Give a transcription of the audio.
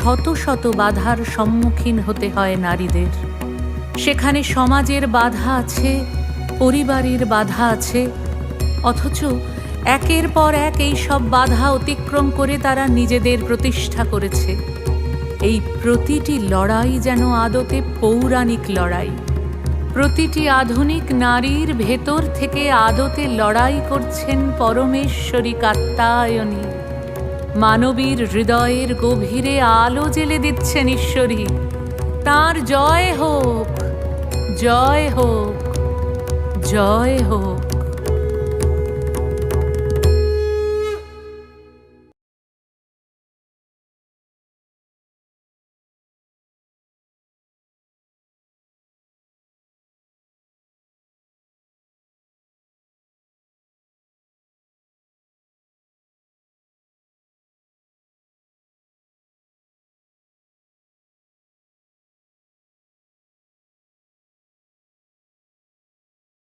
শত শত বাধার সম্মুখীন হতে হয় নারীদের। সেখানে সমাজের বাধা আছে, পরিবারের বাধা আছে, অথচ একের পর এক এই সব বাধা অতিক্রম করে তারা নিজেদের প্রতিষ্ঠা করেছে। এই প্রতিটি লড়াই যেন আদতে পৌরাণিক লড়াই। প্রতিটি আধুনিক নারীর ভেতর থেকে আদতে লড়াই করছেন পরমেশ্বরী কাত্যায়নী। মানবীর হৃদয়ের গভীরে আলো জ্বেলে দিচ্ছেন ঈশ্বরী। তাঁর জয় হোক, জয় হোক, জয় হোক।